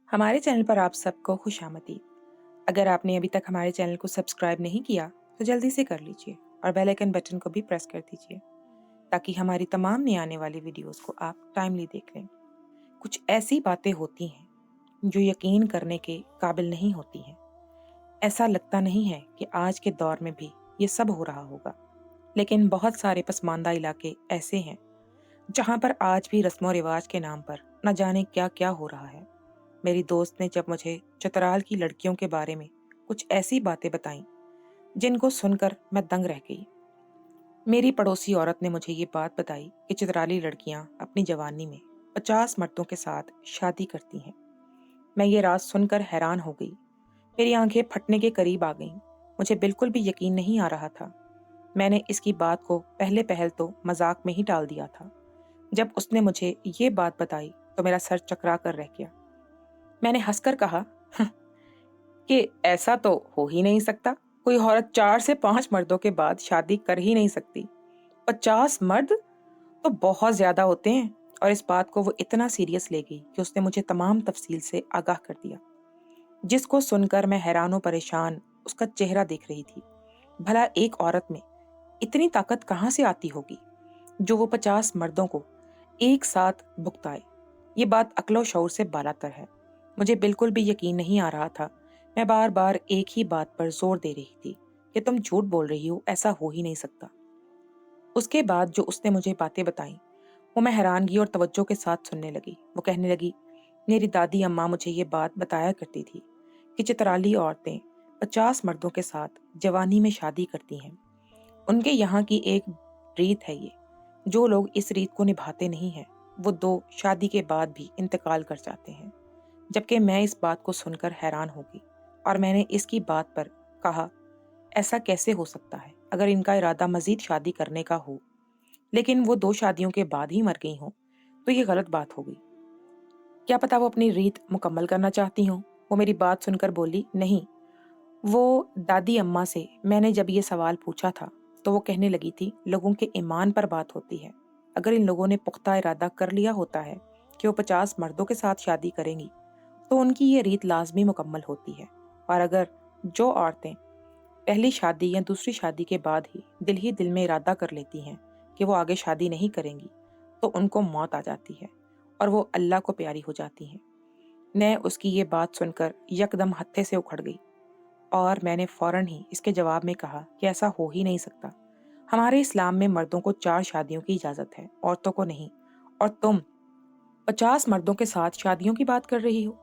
हमारे चैनल पर आप सबको खुश आमदीद। अगर आपने अभी तक हमारे चैनल को सब्सक्राइब नहीं किया तो जल्दी से कर लीजिए और बेल आइकन बटन को भी प्रेस कर दीजिए ताकि हमारी तमाम नई आने वाली वीडियोस को आप टाइमली देख लें। कुछ ऐसी बातें होती हैं जो यकीन करने के काबिल नहीं होती हैं। ऐसा लगता नहीं है कि आज के दौर में भी ये सब हो रहा होगा, लेकिन बहुत सारे पसमानदा इलाके ऐसे हैं जहाँ पर आज भी रस्मों रिवाज के नाम पर न जाने क्या क्या हो रहा है। मेरी दोस्त ने जब मुझे चतराल की लड़कियों के बारे में कुछ ऐसी बातें बताईं जिनको सुनकर मैं दंग रह गई। मेरी पड़ोसी औरत ने मुझे ये बात बताई कि चतराली लड़कियां अपनी जवानी में 50 मर्दों के साथ शादी करती हैं। मैं ये राज सुनकर हैरान हो गई। मेरी आंखें फटने के करीब आ गईं। मुझे बिल्कुल भी यकीन नहीं आ रहा था। मैंने इसकी बात को पहले पहल तो मजाक में ही टाल दिया था। जब उसने मुझे ये बात बताई तो मेरा सर चकरा कर रह गया। मैंने हंसकर कहा कि ऐसा तो हो ही नहीं सकता। कोई औरत 4 से 5 मर्दों के बाद शादी कर ही नहीं सकती। 50 मर्द तो बहुत ज्यादा होते हैं। और इस बात को वो इतना सीरियस ले गई कि उसने मुझे तमाम तफसील से आगाह कर दिया, जिसको सुनकर मैं हैरान परेशान उसका चेहरा देख रही थी। भला एक औरत में इतनी ताकत कहाँ से आती होगी जो वो 50 मर्दों को एक साथ भुगताए। ये बात अक्लो शऊर से बालातर है। मुझे बिल्कुल भी यकीन नहीं आ रहा था। मैं बार बार एक ही बात पर जोर दे रही थी कि तुम झूठ बोल रही हो, ऐसा हो ही नहीं सकता। उसके बाद जो उसने मुझे बातें बताई वो मैं हैरानगी और तवज्जो के साथ सुनने लगी। वो कहने लगी, मेरी दादी अम्मा मुझे ये बात बताया करती थी कि चित्राली औरतें 50 मर्दों के साथ जवानी में शादी करती हैं। उनके यहाँ की एक रीत है ये। जो लोग इस रीत को निभाते नहीं हैं वो 2 शादी के बाद भी इंतकाल कर जाते हैं। जबकि मैं इस बात को सुनकर हैरान हो गई और मैंने इसकी बात पर कहा, ऐसा कैसे हो सकता है? अगर इनका इरादा मजीद शादी करने का हो लेकिन वो 2 शादियों के बाद ही मर गई हों तो ये गलत बात हो गई। क्या पता वो अपनी रीत मुकम्मल करना चाहती हों। वो मेरी बात सुनकर बोली, नहीं। वो दादी अम्मा से मैंने जब ये सवाल पूछा था तो वो कहने लगी थी, लोगों के ईमान पर बात होती है। अगर इन लोगों ने पुख्ता इरादा कर लिया होता है कि वो 50 मर्दों के साथ शादी करेंगी तो उनकी ये रीत लाजमी मुकम्मल होती है। और अगर जो औरतें पहली शादी या दूसरी शादी के बाद ही दिल में इरादा कर लेती हैं कि वो आगे शादी नहीं करेंगी तो उनको मौत आ जाती है और वो अल्लाह को प्यारी हो जाती हैं। मैं उसकी ये बात सुनकर यकदम हत्थे से उखड़ गई और मैंने फौरन ही इसके जवाब में कहा कि ऐसा हो ही नहीं सकता। हमारे इस्लाम में मर्दों को 4 शादियों की इजाजत है, औरतों को नहीं। और तुम 50 मर्दों के साथ शादियों की बात कर रही हो।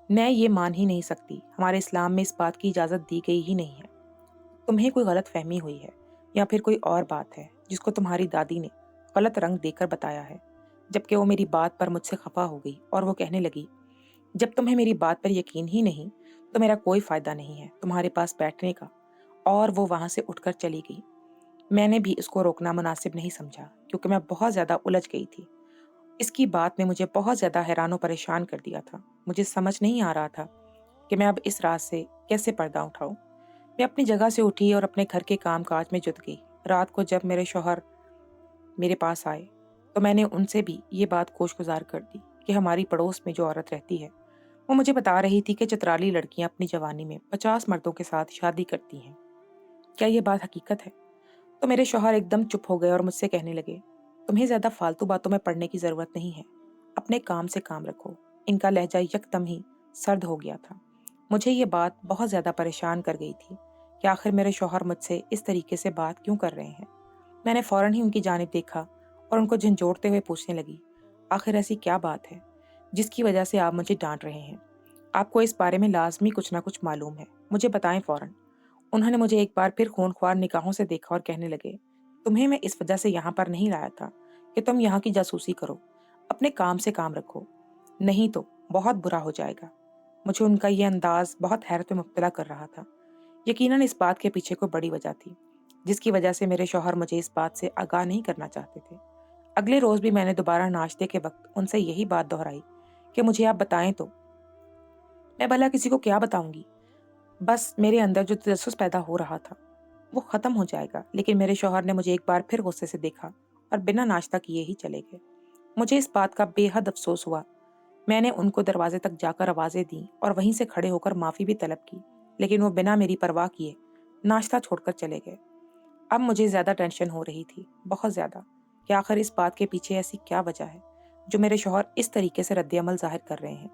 मैं ये मान ही नहीं सकती। हमारे इस्लाम में इस बात की इजाजत दी गई ही नहीं है। तुम्हें कोई गलत फहमी हुई है या फिर कोई और बात है जिसको तुम्हारी दादी ने गलत रंग देकर बताया है। जबकि वो मेरी बात पर मुझसे खफा हो गई और वो कहने लगी, जब तुम्हें मेरी बात पर यकीन ही नहीं तो मेरा कोई फायदा नहीं है तुम्हारे पास बैठने का। और वो वहां से उठकर चली गई। मैंने भी इसको रोकना मुनासिब नहीं समझा क्योंकि मैं बहुत ज्यादा उलझ गई थी। इसकी बात ने मुझे बहुत ज्यादा हैरान और परेशान कर दिया था। मुझे समझ नहीं आ रहा था कि मैं अब इस राज से कैसे पर्दा उठाऊं। मैं अपनी जगह से उठी और अपने घर के काम काज में जुट गई। रात को जब मेरे शौहर मेरे पास आए तो मैंने उनसे भी ये बात कोशगुजार कर दी कि हमारी पड़ोस में जो औरत रहती है वो मुझे बता रही थी कि चतराली लड़कियां अपनी जवानी में 50 मर्दों के साथ शादी करती हैं। क्या ये बात हकीकत है? तो मेरे शौहर एकदम चुप हो गए और मुझसे कहने लगे, तुम्हें ज्यादा फालतू बातों में पड़ने की जरूरत नहीं है। अपने काम से काम रखो। इनका लहजा यकदम ही सर्द हो गया था। मुझे ये बात बहुत ज्यादा परेशान कर गई थी कि आखिर मेरे शौहर मुझसे इस तरीके से बात क्यों कर रहे हैं। मैंने फौरन ही उनकी जानिब देखा और उनको झंझोड़ते हुए पूछने लगी, आखिर ऐसी क्या बात है जिसकी वजह से आप मुझे डांट रहे हैं? आपको इस बारे में लाजमी कुछ ना कुछ मालूम है, मुझे बताएं फौरन। उन्होंने मुझे एक बार फिर खूनख्वार निगाहों से देखा और कहने लगे, तुम्हें मैं इस वजह से यहाँ पर नहीं लाया था कि तुम यहाँ की जासूसी करो। अपने काम से काम रखो, नहीं तो बहुत बुरा हो जाएगा। मुझे उनका ये अंदाज बहुत हैरत में मुब्तला कर रहा था। यकीनन इस बात के पीछे कोई बड़ी वजह थी जिसकी वजह से मेरे शौहर मुझे इस बात से आगाह नहीं करना चाहते थे। अगले रोज भी मैंने दोबारा नाश्ते के वक्त उनसे यही बात दोहराई कि मुझे आप बताएं तो। मैं भला किसी को क्या बताऊंगी? बस मेरे अंदर जो तजस्सुस पैदा हो रहा था वो खत्म हो जाएगा। लेकिन मेरे शौहर ने मुझे एक बार फिर गुस्से से देखा और बिना नाश्ता किए ही चले गए। मुझे इस बात का बेहद अफसोस हुआ میں نے ان کو دروازے تک جا کر آوازیں دیں اور وہیں سے کھڑے ہو کر معافی بھی طلب کی، لیکن وہ بنا میری پرواہ کیے ناشتہ چھوڑ کر چلے گئے۔ اب مجھے زیادہ ٹینشن ہو رہی تھی، بہت زیادہ، کہ آخر اس بات کے پیچھے ایسی کیا وجہ ہے جو میرے شوہر اس طریقے سے رد عمل ظاہر کر رہے ہیں۔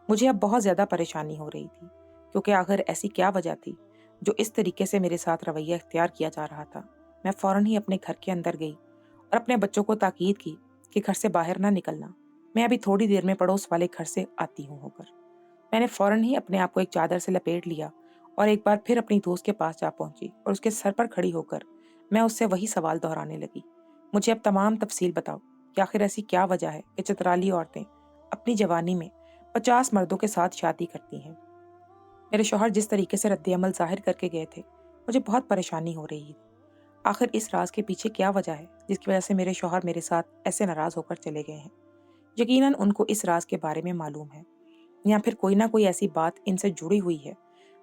مجھے اب بہت زیادہ پریشانی ہو رہی تھی، کیونکہ آخر ایسی کیا وجہ تھی جو اس طریقے سے میرے ساتھ رویہ اختیار کیا جا رہا تھا۔ میں فوراً ہی اپنے گھر کے اندر گئی اور اپنے بچوں کو تاکید کی کہ گھر سے باہر نہ نکلنا، میں ابھی تھوڑی دیر میں پڑوس والے گھر سے آتی ہوں ہو کر۔ میں نے فوراً ہی اپنے آپ کو ایک چادر سے لپیٹ لیا اور ایک بار پھر اپنی دوست کے پاس جا پہنچی اور اس کے سر پر کھڑی ہو کر میں اس سے وہی سوال دہرانے لگی، مجھے اب تمام تفصیل بتاؤ کہ آخر ایسی کیا وجہ ہے کہ چترالی عورتیں اپنی جوانی میں 50 مردوں کے ساتھ شادی کرتی ہیں۔ میرے شوہر جس طریقے سے رد عمل ظاہر کر کے گئے تھے، مجھے بہت پریشانی ہو رہی تھی۔ آخر اس راز کے پیچھے کیا وجہ ہے جس کی وجہ سے میرے شوہر میرے ساتھ ایسے ناراض ہو کر چلے گئے ہیں؟ یقیناً ان کو اس راز کے بارے میں معلوم ہے، یا پھر کوئی نہ کوئی ایسی بات ان سے جڑی ہوئی ہے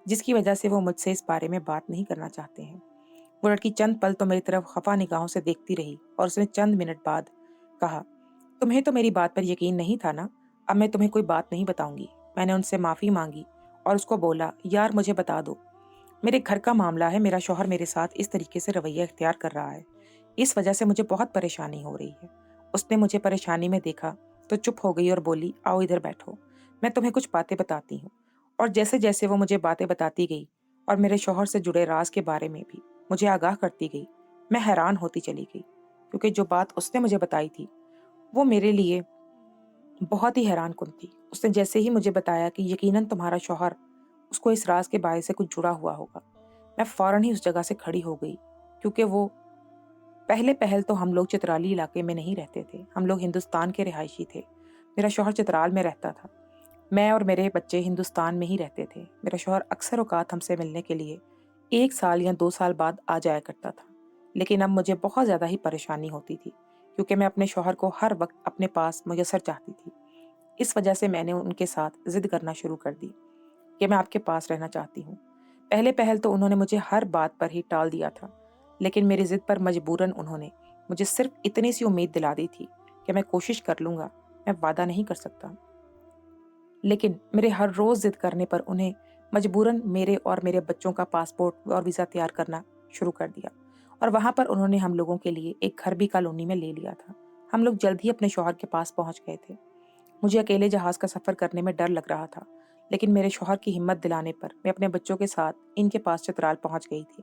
جس کی وجہ سے وہ مجھ سے اس بارے میں بات نہیں کرنا چاہتے ہیں۔ وہ لڑکی چند پل تو میری طرف خفا نگاہوں سے دیکھتی رہی اور اس نے چند منٹ بعد کہا، تمہیں تو میری بات پر یقین نہیں تھا نا؟ اب میں تمہیں کوئی بات نہیں بتاؤں گی۔ میں نے ان سے معافی مانگی اور اس کو بولا، یار مجھے بتا دو، میرے گھر کا معاملہ ہے، میرا شوہر میرے ساتھ اس طریقے سے رویہ اختیار کر رہا ہے، اس وجہ سے مجھے بہت پریشانی ہو رہی ہے۔ اس نے مجھے پریشانی میں دیکھا تو چپ ہو گئی اور بولی، آؤ ادھر بیٹھو، میں تمہیں کچھ باتیں بتاتی ہوں۔ اور جیسے جیسے وہ مجھے باتیں بتاتی گئی اور میرے شوہر سے جڑے راز کے بارے میں بھی مجھے آگاہ کرتی گئی، میں حیران ہوتی چلی گئی، کیونکہ جو بات اس نے مجھے بتائی تھی وہ میرے لیے بہت ہی حیران کن تھی۔ اس نے جیسے ہی مجھے بتایا کہ یقیناً تمہارا شوہر اس کو اس راز کے باعث سے کچھ جڑا ہوا ہوگا، میں فوراً ہی اس جگہ سے کھڑی ہو گئی، کیونکہ وہ پہل تو ہم لوگ چترالی علاقے میں نہیں رہتے تھے، ہم لوگ ہندوستان کے رہائشی تھے۔ میرا شوہر چترال میں رہتا تھا، میں اور میرے بچے ہندوستان میں ہی رہتے تھے۔ میرا شوہر اکثر اوقات ہم سے ملنے کے لیے 1 سال یا 2 سال بعد آ جایا کرتا تھا، لیکن اب مجھے بہت زیادہ ہی پریشانی ہوتی تھی، کیونکہ میں اپنے شوہر کو ہر وقت اپنے پاس میسر چاہتی تھی۔ اس وجہ سے میں نے ان کے ساتھ ضد کرنا شروع کر دی کہ میں آپ کے پاس رہنا چاہتی ہوں۔ پہل تو انہوں نے مجھے ہر بات پر ہی ٹال دیا تھا، لیکن میری ضد پر مجبوراً انہوں نے مجھے صرف اتنی سی امید دلا دی تھی کہ میں کوشش کر لوں گا، میں وعدہ نہیں کر سکتا۔ لیکن میرے ہر روز ضد کرنے پر انہیں مجبوراً میرے اور میرے بچوں کا پاسپورٹ اور ویزا تیار کرنا شروع کر دیا، اور وہاں پر انہوں نے ہم لوگوں کے لیے ایک گھر بھی کالونی میں لے لیا تھا۔ ہم لوگ جلد ہی اپنے شوہر کے پاس پہنچ گئے تھے۔ مجھے اکیلے جہاز کا سفر کرنے میں ڈر لگ رہا تھا، لیکن میرے شوہر کی ہمت دلانے پر میں اپنے بچوں کے ساتھ ان کے پاس چترال پہنچ گئی تھی۔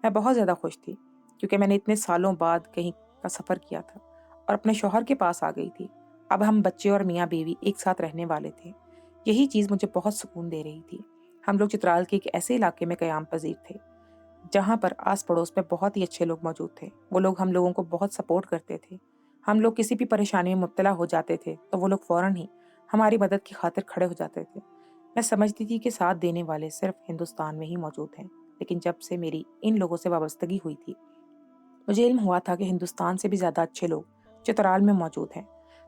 میں بہت زیادہ خوش تھی، کیونکہ میں نے اتنے سالوں بعد کہیں کا سفر کیا تھا اور اپنے شوہر کے پاس آ گئی تھی۔ اب ہم بچے اور میاں بیوی ایک ساتھ رہنے والے تھے۔ یہی چیز مجھے بہت سکون دے رہی تھی۔ ہم لوگ چترال کے ایک ایسے علاقے میں قیام پذیر تھے جہاں پر آس پڑوس میں بہت ہی اچھے لوگ موجود تھے۔ وہ لوگ ہم لوگوں کو بہت سپورٹ کرتے تھے۔ ہم لوگ کسی بھی پریشانی میں مبتلا ہو جاتے تھے تو وہ لوگ فوراً ہی ہماری مدد کی خاطر کھڑے ہو جاتے تھے۔ میں سمجھتی تھی کہ ساتھ دینے والے صرف ہندوستان میں ہی موجود ہیں، لیکن جب سے میری ان لوگوں سے وابستگی ہوئی تھی، مجھے علم ہوا تھا کہ ہندوستان سے بھی زیادہ اچھے لوگ چترال میں موجود ہیں۔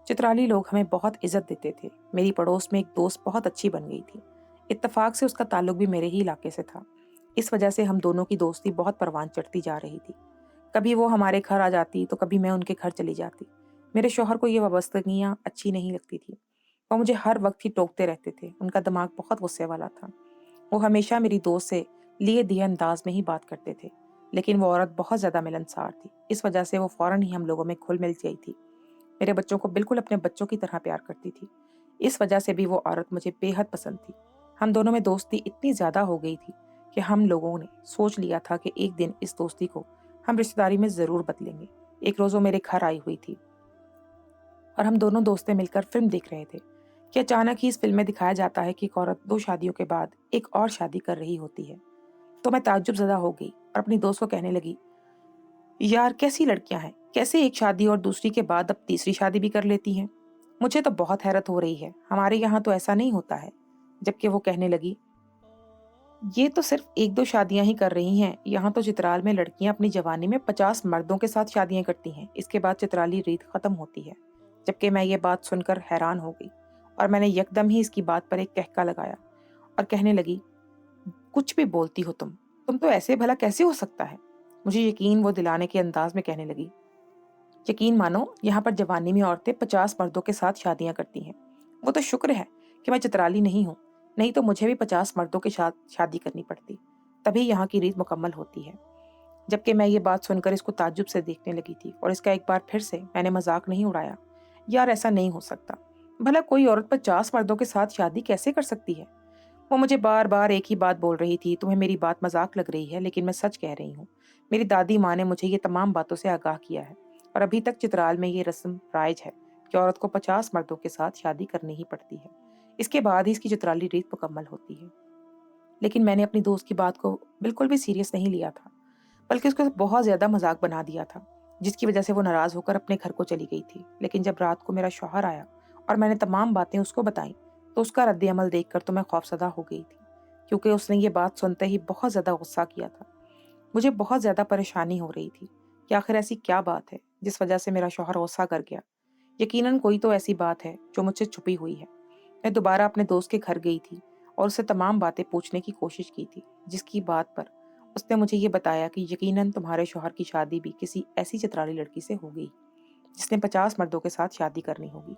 چترالی لوگ ہمیں بہت عزت دیتے تھے۔ میری پڑوس میں ایک دوست بہت اچھی بن گئی تھی، اتفاق سے اس کا تعلق بھی میرے ہی علاقے سے تھا۔ اس وجہ سے ہم دونوں کی دوستی بہت پروان چڑھتی جا رہی تھی۔ کبھی وہ ہمارے گھر آ جاتی تو کبھی میں ان کے گھر چلی جاتی۔ میرے شوہر کو یہ وابستگیاں اچھی نہیں لگتی تھی، وہ مجھے ہر وقت ہی ٹوکتے رہتے تھے۔ ان کا دماغ بہت غصے والا تھا، وہ ہمیشہ میری دوست سے لیے دیے انداز میں ہی بات کرتے تھے، لیکن وہ عورت بہت زیادہ ملنسار تھی۔ اس وجہ سے وہ فوراً ہی ہم لوگوں میں گھل مل گئی تھی، میرے بچوں کو بالکل اپنے بچوں کی طرح پیار کرتی تھی۔ اس وجہ سے بھی وہ عورت مجھے بے حد پسند تھی۔ ہم دونوں میں دوستی اتنی زیادہ ہو گئی تھی کہ ہم لوگوں نے سوچ لیا تھا کہ ایک دن اس دوستی کو ہم رشتہ داری میں ضرور بدلیں گے۔ ایک روز وہ میرے گھر آئی ہوئی تھی اور ہم دونوں دوستیں مل کر فلم دیکھ رہے تھے کہ اچانک ہی اس فلم میں دکھایا جاتا ہے کہ ایک عورت 2 شادیوں کے بعد ایک اور شادی کر رہی ہوتی ہے۔ تو میں تعجب زدہ ہو گئی اور اپنی دوست کو کہنے لگی، یار کیسی لڑکیاں ہیں، کیسے ایک شادی اور دوسری کے بعد اب تیسری شادی بھی کر لیتی ہیں؟ مجھے تو بہت حیرت ہو رہی ہے، ہمارے یہاں تو ایسا نہیں ہوتا ہے۔ جبکہ وہ کہنے لگی، یہ تو صرف 1-2 شادیاں ہی کر رہی ہیں، یہاں تو چترال میں لڑکیاں اپنی جوانی میں 50 مردوں کے ساتھ شادیاں کرتی ہیں، اس کے بعد چترالی ریت ختم ہوتی ہے۔ جبکہ میں یہ بات سن کر حیران ہو گئی اور میں نے یکدم ہی اس کی بات پر ایک کہکا لگایا اور کہنے لگی، کچھ بھی بولتی ہو تم تو ایسے بھلا کیسے ہو سکتا ہے؟ مجھے یقین وہ دلانے کے انداز میں کہنے لگی، یقین مانو یہاں پر جوانی میں عورتیں 50 مردوں کے ساتھ شادیاں کرتی ہیں، वो तो शुक्र है कि मैं चित्राली नहीं हूँ, नहीं तो मुझे भी 50 मर्दों के साथ शादी करनी पड़ती, तभी यहाँ की रीत मुकम्मल होती है। जबकि मैं ये बात सुनकर इसको ताज्जुब से देखने लगी थी और इसका एक बार फिर से मैंने मजाक नहीं उड़ाया। यार ऐसा नहीं हो सकता, भला कोई औरत 50 मर्दों के साथ शादी कैसे कर सकती है? वो मुझे बार बार एक ही बात बोल रही थी, तुम्हें मेरी बात मजाक लग रही है लेकिन मैं सच कह रही हूँ। मेरी दादी माँ ने मुझे ये तमाम बातों से आगाह किया है और अभी तक चित्राल में ये रस्म राइज है कि औरत को 50 मर्दों के साथ शादी करनी ही पड़ती है। इसके बाद ही इसकी चित्राली रीत मुकम्मल होती है। लेकिन मैंने अपनी दोस्त की बात को बिल्कुल भी सीरियस नहीं लिया था, बल्कि उसको बहुत ज्यादा मजाक बना दिया था, जिसकी वजह से वो नाराज होकर अपने घर को चली गई थी। लेकिन जब रात को मेरा शौहर आया और मैंने तमाम बातें उसको बताई, तो उसका रद्द अमल देखकर तो मैं खौफजदा हो गई थी, क्योंकि उसने ये बात सुनते ही बहुत ज्यादा गुस्सा किया था। मुझे बहुत ज्यादा परेशानी हो रही थी कि आखिर ऐसी क्या बात है जिस वजह से मेरा शौहर गुस्सा कर गया। यकीनन कोई तो ऐसी बात है जो मुझसे छुपी हुई है। मैं दोबारा अपने दोस्त के घर गई थी और उससे तमाम बातें पूछने की कोशिश की थी, जिसकी बात पर उसने मुझे ये बताया कि यकीनन तुम्हारे शौहर की शादी भी किसी ऐसी चित्राली लड़की से होगी जिसने 50 मर्दों के साथ शादी करनी होगी,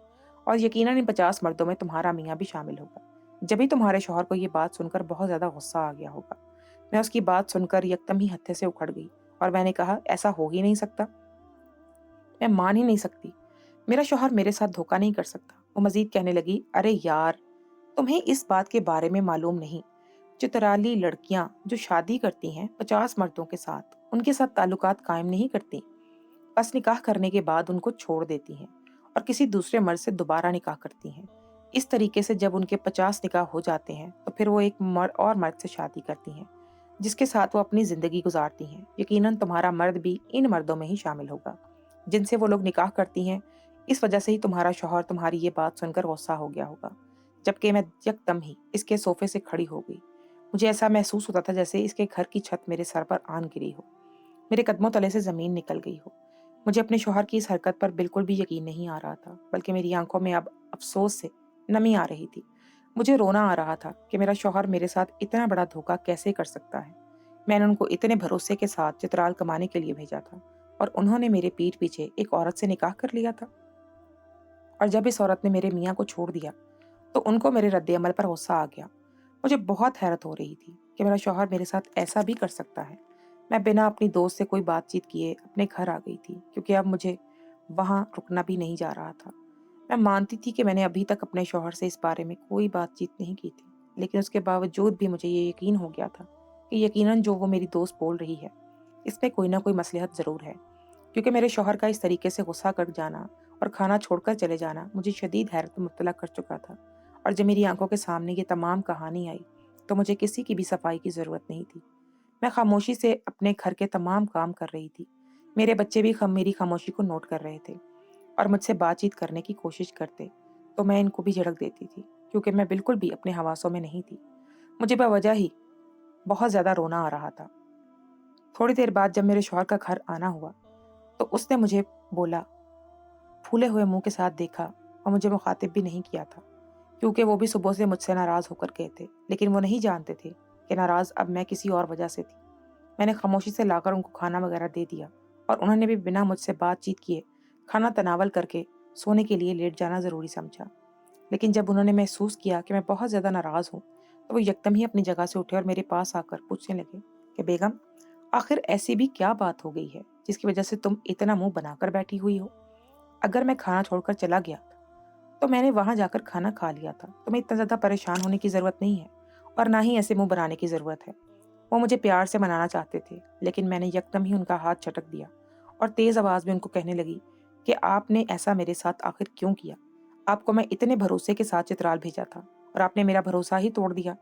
और यकीनन इन 50 मर्दों में तुम्हारा मियाँ भी शामिल होगा। जब भी तुम्हारे शौहर को ये बात सुनकर बहुत ज्यादा गुस्सा आ गया होगा। मैं उसकी बात सुनकर यकदम ही हत्थे से उखड़ गई और मैंने कहा, ऐसा हो ही नहीं सकता, मैं मान ही नहीं सकती, मेरा शौहर मेरे साथ धोखा नहीं कर सकता। वो मजीद कहने लगी, अरे यार, तुम्हें इस बात के बारे में मालूम नहीं, चित्राली लड़कियां जो शादी करती हैं 50 मर्दों के साथ, उनके साथ ताल्लुकात कायम नहीं करती, बस निकाह करने के बाद उनको छोड़ देती हैं और किसी दूसरे मर्द से दोबारा निकाह करती हैं। इस तरीके से जब उनके 50 निकाह हो जाते हैं तो फिर वो एक मर्द से शादी करती हैं, जिसके साथ वो अपनी जिंदगी गुजारती हैं। यकीनन तुम्हारा मर्द भी इन मर्दों में ही शामिल होगा जिनसे वो लोग निकाह करती हैं। इस वजह से ही तुम्हारा शौहर तुम्हारी ये बात सुनकर गुस्सा हो गया होगा। जबकि मैं यकदम ही इसके सोफे से खड़ी हो गई। मुझे ऐसा महसूस होता था जैसे इसके घर की छत मेरे सर पर आन गिरी हो, मेरे कदमों तले से जमीन निकल गई हो। मुझे अपने शौहर की इस हरकत पर बिल्कुल भी यकीन नहीं आ रहा था, बल्कि मेरी आंखों में अब अफसोस से नमी आ रही थी। मुझे रोना आ रहा था कि मेरा शौहर मेरे साथ इतना बड़ा धोखा कैसे कर सकता है। मैंने उनको इतने भरोसे के साथ चित्राल कमाने के लिए भेजा था और उन्होंने मेरे पीठ पीछे एक औरत से निकाह कर लिया था। और जब इस औरत ने मेरे मियाँ को छोड़ दिया तो उनको मेरे रद्द अमल पर गुस्सा आ गया। मुझे बहुत हैरत हो रही थी कि मेरा शौहर मेरे साथ ऐसा भी कर सकता है। मैं बिना अपनी दोस्त से कोई बातचीत किए अपने घर आ गई थी, क्योंकि अब मुझे वहाँ रुकना भी नहीं जा रहा था। मैं मानती थी कि मैंने अभी तक अपने शौहर से इस बारे में कोई बातचीत नहीं की थी, लेकिन उसके बावजूद भी मुझे ये यकीन हो गया था कि यकीनन जो वो मेरी दोस्त बोल रही है, इसमें कोई ना कोई मसलहत ज़रूर है। क्योंकि मेरे शौहर का इस तरीके से गुस्सा कर जाना और खाना छोड़कर चले जाना मुझे शदीद हैरत में मुब्तला कर चुका था। और जब मेरी आंखों के सामने ये तमाम कहानी आई तो मुझे किसी की भी सफाई की ज़रूरत नहीं थी। मैं खामोशी से अपने घर के तमाम काम कर रही थी। मेरे बच्चे भी मेरी खामोशी को नोट कर रहे थे और मुझसे बातचीत करने की कोशिश करते तो मैं इनको भी झड़क देती थी, क्योंकि मैं बिल्कुल भी अपने हवासों में नहीं थी। मुझे बेवजह ही बहुत ज़्यादा रोना आ रहा था। थोड़ी देर बाद जब मेरे शौहर का घर आना हुआ तो उसने मुझे बोला, फूले हुए मुंह के साथ देखा और मुझे मुखातिब भी नहीं किया था, क्योंकि वो भी सुबह से मुझसे नाराज़ होकर गए थे। लेकिन वो नहीं जानते थे कि नाराज़ अब मैं किसी और वजह से थी। मैंने खामोशी से लाकर उनको खाना वगैरह दे दिया और उन्होंने भी बिना मुझसे बातचीत किए खाना तनावल करके सोने के लिए लेट जाना ज़रूरी समझा। लेकिन जब उन्होंने महसूस किया कि मैं बहुत ज़्यादा नाराज़ हूँ तो वो यकदम ही अपनी जगह से उठे और मेरे पास आकर पूछने लगे कि बेगम, आखिर ऐसी भी क्या बात हो गई है जिसकी वजह से तुम इतना मुंह बनाकर बैठी हुई हो? अगर मैं खाना छोड़कर चला गया तो मैंने वहां जाकर खाना खा लिया था, तुम्हें इतना ज्यादा परेशान होने की जरूरत नहीं है और ना ही ऐसे मुंह बनाने की जरूरत है। वो मुझे प्यार से मनाना चाहते थे, लेकिन मैंने यकदम ही उनका हाथ झटक दिया और तेज आवाज में उनको कहने लगी कि आपने ऐसा मेरे साथ आखिर क्यों किया? आपको मैं इतने भरोसे के साथ चित्राल भेजा था और आपने मेरा भरोसा ही तोड़ दिया।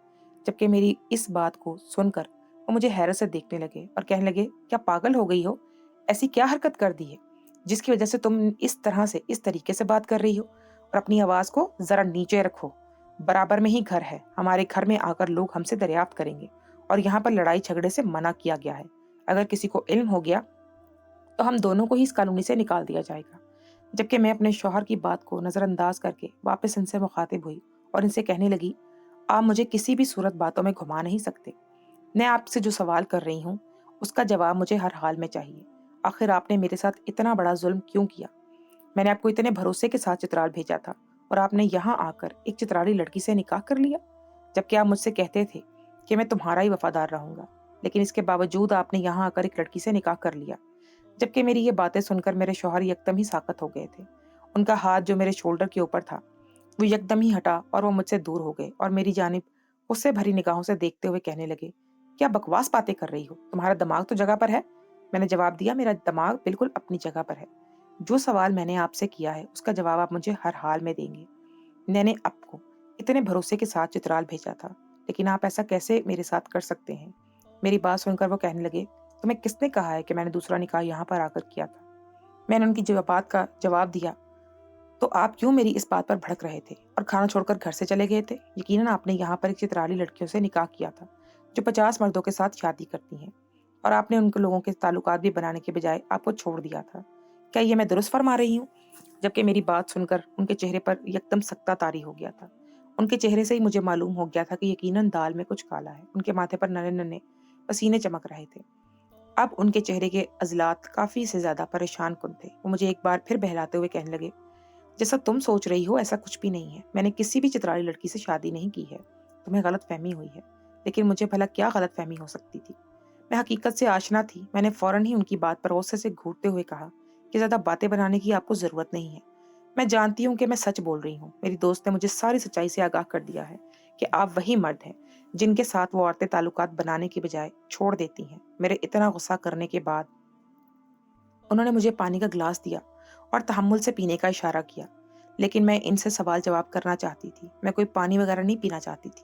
जबकि मेरी इस बात को सुनकर वो मुझे हैरत से देखने लगे और कहने लगे, क्या पागल हो गई हो? ऐसी क्या हरकत कर दी है जिसकी वजह से तुम इस तरह से इस तरीके से बात कर रही हो? और अपनी आवाज को जरा नीचे रखो, बराबर में ही घर है, हमारे घर में आकर लोग हमसे दरियाफ्त करेंगे और यहाँ पर लड़ाई झगड़े से मना किया गया है। अगर किसी को इल्म हो गया तो हम दोनों को ही इस कॉलोनी से निकाल दिया जाएगा। जबकि मैं अपने शौहर की बात को नजरअंदाज करके वापस इनसे मुखातिब हुई और इनसे कहने लगी, आप मुझे किसी भी सूरत बातों में घुमा नहीं सकते। मैं आपसे जो सवाल कर रही हूँ उसका जवाब मुझे हर हाल में चाहिए। आखिर आपने मेरे साथ इतना बड़ा जुल्म क्यों किया? मैंने आपको इतने भरोसे के साथ चित्राल भेजा था और आपने यहाँ आकर एक चित्रारी लड़की से निकाह कर लिया, जबकि आप मुझसे कहते थे कि मैं तुम्हारा ही वफादार रहूंगा। लेकिन इसके बावजूद आपने यहाँ आकर एक लड़की से निकाह कर लिया। जबकि मेरी ये बातें सुनकर मेरे शौहर यकदम ही साकत हो गए थे। उनका हाथ जो मेरे शोल्डर के ऊपर था वो यकदम ही हटा और वो मुझसे दूर हो गए और मेरी जानिब उससे भरी निगाहों से देखते हुए कहने लगे, क्या बकवास बातें कर रही हो, तुम्हारा दिमाग तो जगह पर है। मैंने जवाब दिया, मेरा दिमाग बिल्कुल अपनी जगह पर है। जो सवाल मैंने आपसे किया है उसका जवाब आप मुझे हर हाल में देंगे। मैंने आपको इतने भरोसे के साथ चित्राल भेजा था, लेकिन आप ऐसा कैसे मेरे साथ कर सकते हैं। मेरी बात सुनकर वो कहने लगे, तुम्हें किसने कहा है कि मैंने दूसरा निकाह यहाँ पर आकर किया था। मैंने उनकी बात का जवाब दिया, तो आप क्यों मेरी इस बात पर भड़क रहे थे और खाना छोड़कर घर से चले गए थे। यकीनन आपने यहाँ पर एक चित्राली लड़कियों से निकाह किया था जो 50 मर्दों के साथ शादी करती हैं, और आपने उनके लोगों के ताल्लुकात भी बनाने के बजाय आपको छोड़ दिया था। क्या ये मैं दुरुस्त फरमा रही हूँ। जबकि मेरी बात सुनकर उनके चेहरे पर यकदम सख्ता तारी हो गया था। उनके चेहरे से ही मुझे मालूम हो गया था कि यकीनन दाल में कुछ काला है। उनके माथे पर नन्हे नन्हे पसीने चमक रहे थे। अब उनके चेहरे के अजलात काफी से ज्यादा परेशान कुन थे। वो मुझे एक बार फिर बहलाते हुए कहने लगे, जैसा तुम सोच रही हो ऐसा कुछ भी नहीं है। मैंने किसी भी चित्राली लड़की से शादी नहीं की है। तुम्हें गलत फहमी हुई है। लेकिन मुझे भला क्या गलत फहमी हो सकती थी। मैं हकीकत से आशना थी। मैंने फौरन ही उनकी बात पर गुस्से से घूरते हुए कहा कि ज्यादा बातें बनाने की आपको जरूरत नहीं है। मैं जानती हूँ कि मैं सच बोल रही हूँ। मेरी दोस्त ने मुझे सारी सच्चाई से आगाह कर दिया है कि आप वही मर्द हैं जिनके साथ वो औरतें ताल्लुकात बनाने की बजाय छोड़ देती हैं। मेरे इतना गुस्सा करने के बाद उन्होंने मुझे पानी का गिलास दिया और तहम्मुल से पीने का इशारा किया। लेकिन मैं इनसे सवाल जवाब करना चाहती थी। मैं कोई पानी वगैरह नहीं पीना चाहती थी।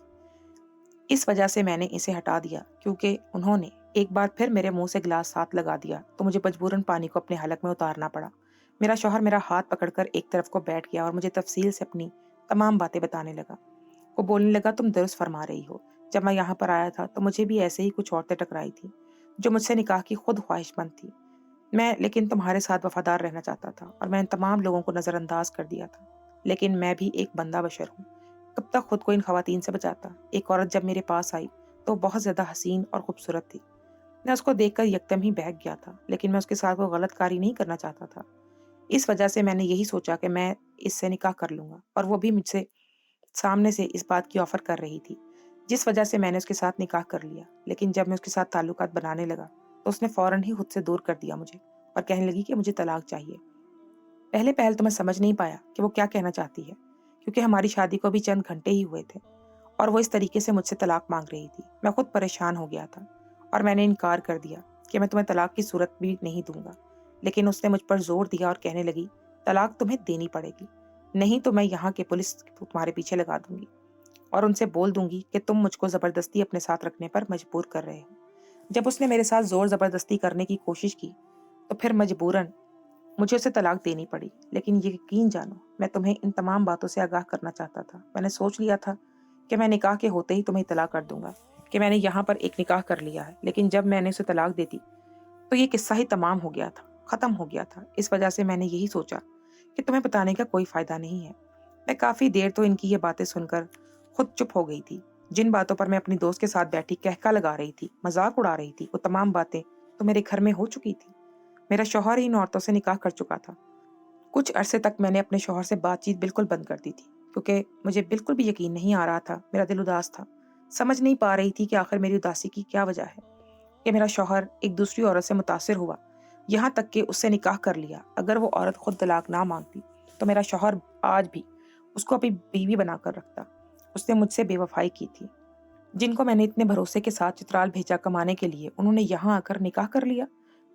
इस वजह से मैंने इसे हटा दिया, क्योंकि उन्होंने एक बार फिर मेरे मुंह से गिलास हाथ लगा दिया तो मुझे मजबूरन पानी को अपने हलक में उतारना पड़ा। मेरा शौहर मेरा हाथ पकड़कर एक तरफ को बैठ गया और मुझे तफसील से अपनी तमाम बातें बताने लगा। वो बोलने लगा, तुम दुरुस्त फरमा रही हो। जब मैं यहाँ पर आया था तो मुझे भी ऐसे ही कुछ औरतें टकराई थी जो मुझसे निकाह की खुद ख्वाहिशमंद थी। मैं लेकिन तुम्हारे साथ वफादार रहना चाहता था और मैंने तमाम लोगों को नजरअंदाज कर दिया था। लेकिन मैं भी एक बंदा बशर हूँ। कब तक खुद को इन खवातीन से बचाता। एक औरत जब मेरे पास आई तो बहुत ज्यादा हसीन और खूबसूरत थी। मैं उसको देखकर यकदम ही बहक गया था, लेकिन मैं उसके साथ कोई गलत कार्य नहीं करना चाहता था। इस वजह से मैंने यही सोचा कि मैं इससे निकाह कर लूंगा, और वो भी मुझसे सामने से इस बात की ऑफर कर रही थी, जिस वजह से मैंने उसके साथ निकाह कर लिया। लेकिन जब मैं उसके साथ ताल्लुकात बनाने लगा तो उसने फौरन ही खुद से दूर कर दिया मुझे और कहने लगी कि मुझे तलाक चाहिए। पहले पहल तो मैं समझ नहीं पाया कि वो क्या कहना चाहती है, क्योंकि हमारी शादी को भी चंद घंटे ही हुए थे और वो इस तरीके से मुझसे तलाक मांग रही थी। मैं खुद परेशान हो गया था और मैंने इनकार कर दिया कि मैं तुम्हें तलाक की सूरत भी नहीं दूंगा। लेकिन उसने मुझ पर जोर दिया और कहने लगी, तलाक तुम्हें देनी पड़ेगी, नहीं तो मैं यहाँ के पुलिस तुम्हारे पीछे लगा दूंगी और उनसे बोल दूंगी कि तुम मुझको जबरदस्ती अपने साथ रखने पर मजबूर कर रहे हो। जब उसने मेरे साथ जोर जबरदस्ती करने की कोशिश की तो फिर मजबूरन मुझे उसे तलाक देनी पड़ी। लेकिन ये यकीन जानो, मैं तुम्हें इन तमाम बातों से आगाह करना चाहता था। मैंने सोच लिया था कि मैं निकाह के होते ही तुम्हें तलाक कर दूंगा, कि मैंने यहाँ पर एक निकाह कर लिया है। लेकिन जब मैंने उसे तलाक दे दी तो ये किस्सा ही तमाम हो गया था, खत्म हो गया था। इस वजह से मैंने यही सोचा कि तुम्हें बताने का कोई फायदा नहीं है। मैं काफी देर तो इनकी ये बातें सुनकर खुद चुप हो गई थी। जिन बातों पर मैं अपनी दोस्त के साथ बैठी कहका लगा रही थी, मजाक उड़ा रही थी, वो तमाम बातें तो मेरे घर में हो चुकी थी। मेरा शौहर इन औरतों से निकाह कर चुका था। कुछ अरसे तक मैंने अपने शौहर से बातचीत बिल्कुल बंद कर दी थी, क्योंकि मुझे बिल्कुल भी यकीन नहीं आ रहा था। मेरा दिल उदास था। समझ नहीं पा रही थी कि आखिर मेरी उदासी की क्या वजह है कि मेरा शौहर एक दूसरी औरत से मुतासिर हुआ, यहाँ तक कि उससे निकाह कर लिया। अगर वो औरत खुद तलाक ना मांगती तो मेरा शौहर आज भी उसको अपनी बीवी बनाकर रखता। उसने मुझसे बेवफाई की थी। जिनको मैंने इतने भरोसे के साथ चित्राल भेजा कमाने के लिए, उन्होंने यहाँ आकर निकाह कर लिया।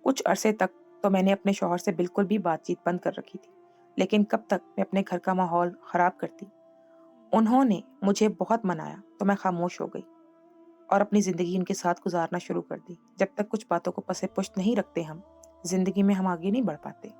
कुछ अरसे तक तो मैंने अपने शौहर से बिल्कुल भी बातचीत बंद कर रखी थी, लेकिन कब तक मैं अपने घर का माहौल खराब करती। उन्होंने मुझे बहुत मनाया तो मैं खामोश हो गई और अपनी जिंदगी उनके साथ गुजारना शुरू कर दी। जब तक कुछ बातों को पसे पुष्ट नहीं रखते हम, जिंदगी में हम आगे नहीं बढ़ पाते।